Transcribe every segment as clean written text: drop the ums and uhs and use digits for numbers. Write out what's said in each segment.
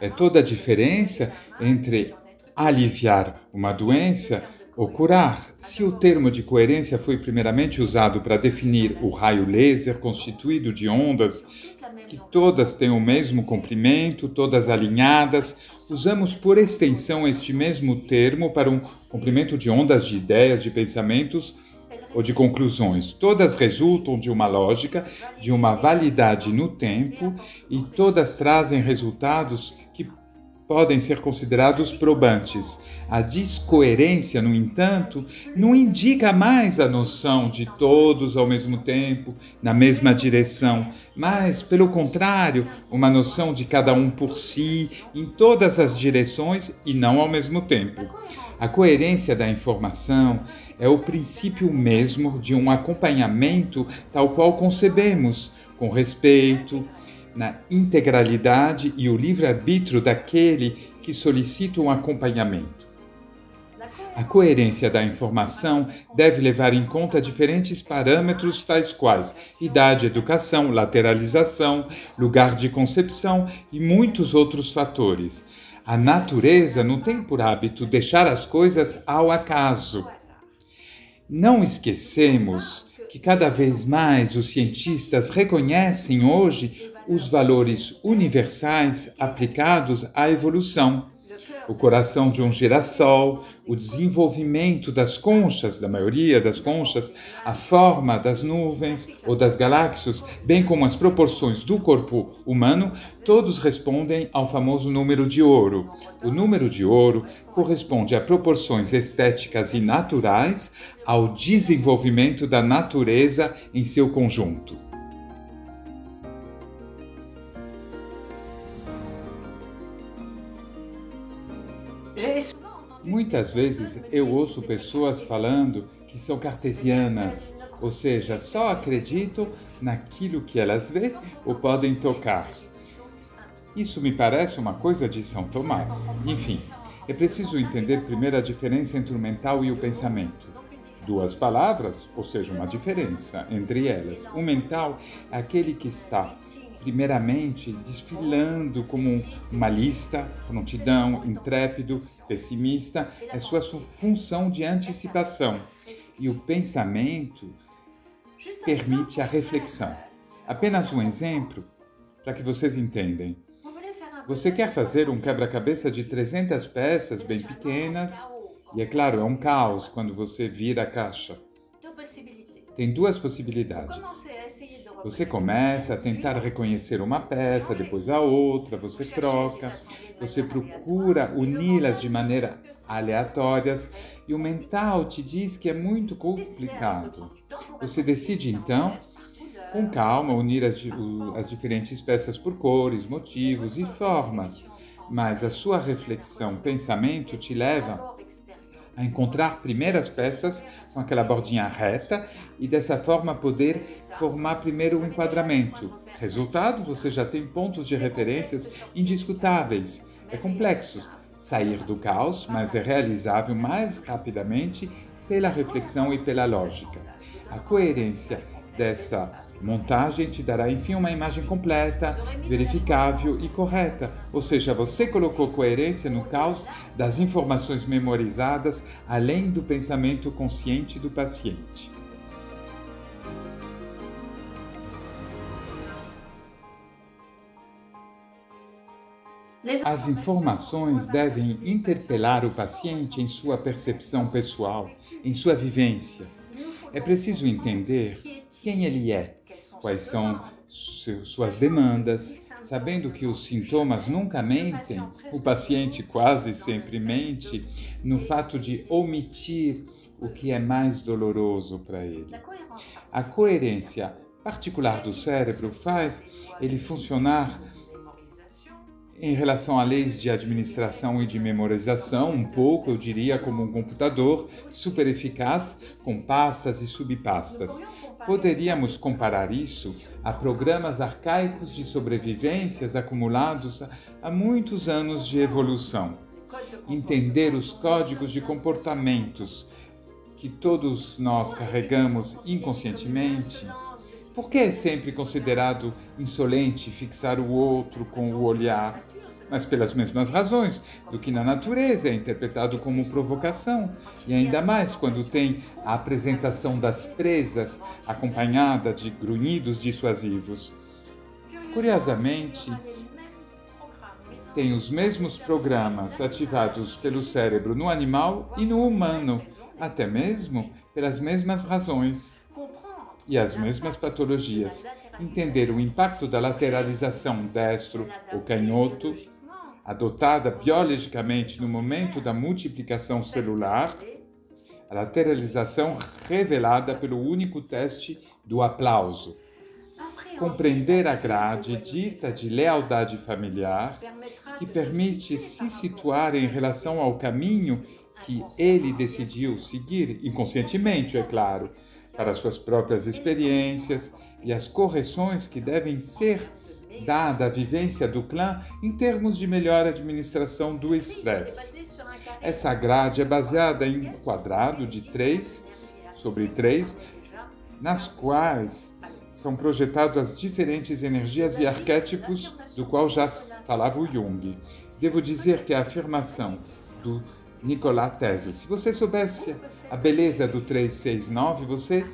É toda a diferença entre aliviar uma doença ou curar. Se o termo de coerência foi primeiramente usado para definir o raio laser constituído de ondas, que todas têm o mesmo comprimento, todas alinhadas, usamos por extensão este mesmo termo para um comprimento de ondas de ideias, de pensamentos ou de conclusões. Todas resultam de uma lógica, de uma validade no tempo e todas trazem resultados que podem ser considerados probantes. A descoerência, no entanto, não indica mais a noção de todos ao mesmo tempo, na mesma direção, mas, pelo contrário, uma noção de cada um por si, em todas as direções e não ao mesmo tempo. A coerência da informação é o princípio mesmo de um acompanhamento tal qual concebemos, com respeito, na integralidade e o livre-arbítrio daquele que solicita um acompanhamento. A coerência da informação deve levar em conta diferentes parâmetros tais quais idade, educação, lateralização, lugar de concepção e muitos outros fatores. A natureza não tem por hábito deixar as coisas ao acaso. Não esquecemos que cada vez mais os cientistas reconhecem hoje os valores universais aplicados à evolução. O coração de um girassol, o desenvolvimento das conchas, da maioria das conchas, a forma das nuvens ou das galáxias, bem como as proporções do corpo humano, todos respondem ao famoso número de ouro. O número de ouro corresponde a proporções estéticas e naturais ao desenvolvimento da natureza em seu conjunto. Muitas vezes eu ouço pessoas falando que são cartesianas, ou seja, só acreditam naquilo que elas veem ou podem tocar. Isso me parece uma coisa de São Tomás. Enfim, é preciso entender primeiro a diferença entre o mental e o pensamento. Duas palavras, ou seja, uma diferença entre elas. O mental é aquele que está primeiramente desfilando como uma lista, prontidão, intrépido, pessimista, é sua função de antecipação. E o pensamento permite a reflexão. Apenas um exemplo para que vocês entendam. Você quer fazer um quebra-cabeça de 300 peças bem pequenas, e é claro, é um caos quando você vira a caixa. Tem duas possibilidades. Você começa a tentar reconhecer uma peça, depois a outra, você troca, você procura uni-las de maneira aleatórias e o mental te diz que é muito complicado. Você decide então, com calma, unir as diferentes peças por cores, motivos e formas, mas a sua reflexão, pensamento te leva a encontrar primeiras peças com aquela bordinha reta e dessa forma poder formar primeiro um enquadramento. Resultado, você já tem pontos de referências indiscutáveis. É complexo sair do caos, mas é realizável mais rapidamente pela reflexão e pela lógica. A coerência dessa montagem te dará, enfim, uma imagem completa, verificável e correta. Ou seja, você colocou coerência no caos das informações memorizadas, além do pensamento consciente do paciente. As informações devem interpelar o paciente em sua percepção pessoal, em sua vivência. É preciso entender quem ele é, quais são suas demandas, sabendo que os sintomas nunca mentem, o paciente quase sempre mente no fato de omitir o que é mais doloroso para ele. A coerência particular do cérebro faz ele funcionar em relação a leis de administração e de memorização, um pouco, eu diria, como um computador super eficaz com pastas e subpastas. Poderíamos comparar isso a programas arcaicos de sobrevivências acumulados há muitos anos de evolução. Entender os códigos de comportamentos que todos nós carregamos inconscientemente. Por que é sempre considerado insolente fixar o outro com o olhar? mas pelas mesmas razões do que na natureza, é interpretado como provocação, e ainda mais quando tem a apresentação das presas acompanhada de grunhidos dissuasivos. Curiosamente, tem os mesmos programas ativados pelo cérebro no animal e no humano, até mesmo pelas mesmas razões e as mesmas patologias. Entender o impacto da lateralização destro ou canhoto, adotada biologicamente no momento da multiplicação celular, a lateralização revelada pelo único teste do aplauso. Compreender a grade dita de lealdade familiar, que permite se situar em relação ao caminho que ele decidiu seguir, inconscientemente, é claro, para suas próprias experiências e as correções que devem ser dadas à vivência do clã em termos de melhor administração do estresse. Essa grade é baseada em um quadrado de 3/3, nas quais são projetadas as diferentes energias e arquétipos do qual já falava o Jung. Devo dizer que a afirmação do Nikola Tesla, se você soubesse a beleza do 369, você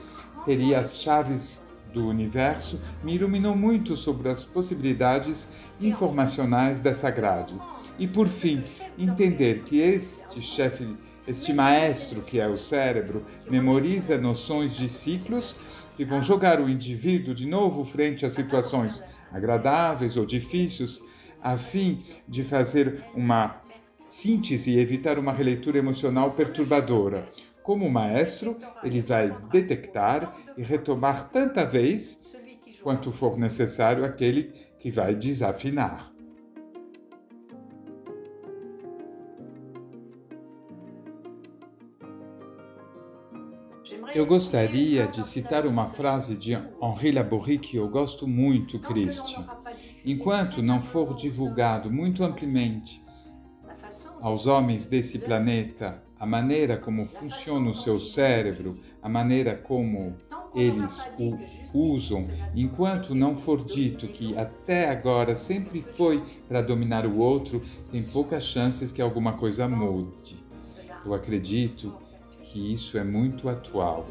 teria as chaves do universo, me iluminou muito sobre as possibilidades informacionais dessa grade. E por fim, entender que este maestro que é o cérebro, memoriza noções de ciclos que vão jogar o indivíduo de novo frente a situações agradáveis ou difíceis, a fim de fazer uma síntese e evitar uma releitura emocional perturbadora. Como maestro, ele vai detectar e retomar tanta vez quanto for necessário aquele que vai desafinar. Eu gostaria de citar uma frase de Henri Laborie que eu gosto muito, Christian. Enquanto não for divulgado muito amplamente aos homens desse planeta a maneira como funciona o seu cérebro, a maneira como eles o usam, enquanto não for dito que até agora sempre foi para dominar o outro, tem poucas chances que alguma coisa mude. Eu acredito que isso é muito atual.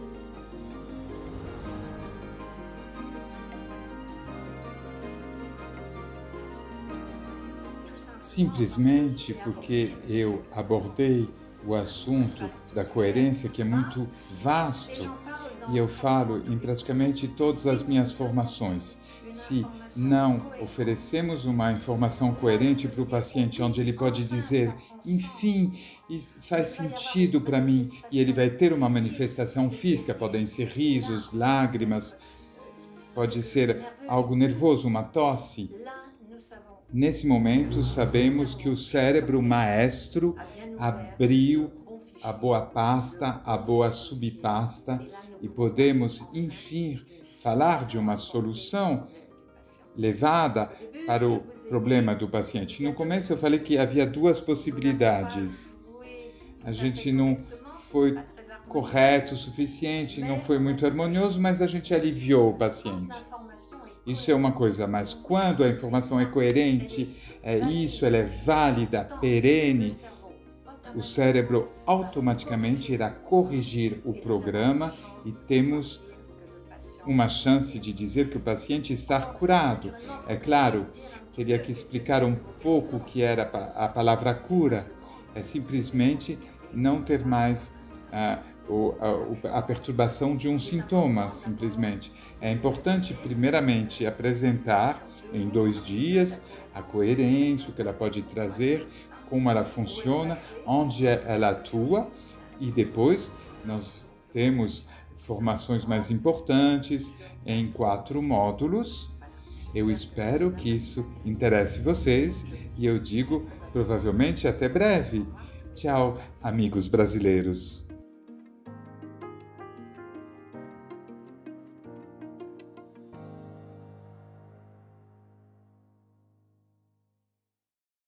Simplesmente porque eu abordei o assunto da coerência, que é muito vasto, e eu falo em praticamente todas as minhas formações. Se não oferecemos uma informação coerente para o paciente, onde ele pode dizer, enfim, faz sentido para mim, e ele vai ter uma manifestação física, podem ser risos, lágrimas, pode ser algo nervoso, uma tosse. Nesse momento, sabemos que o cérebro maestro abriu a boa pasta, a boa subpasta, e podemos, enfim, falar de uma solução levada para o problema do paciente. No começo eu falei que havia duas possibilidades. A gente não foi correto o suficiente, não foi muito harmonioso, mas a gente aliviou o paciente. Isso é uma coisa, mas quando a informação é coerente, ela é válida, perene, o cérebro automaticamente irá corrigir o programa e temos uma chance de dizer que o paciente está curado. É claro, teria que explicar um pouco o que era a palavra cura. É simplesmente não ter mais a perturbação de um sintoma, simplesmente. É importante, primeiramente, apresentar em 2 dias a coerência, o que ela pode trazer, como ela funciona, onde ela atua, e depois nós temos formações mais importantes em 4 módulos. Eu espero que isso interesse vocês e eu digo provavelmente até breve. Tchau, amigos brasileiros.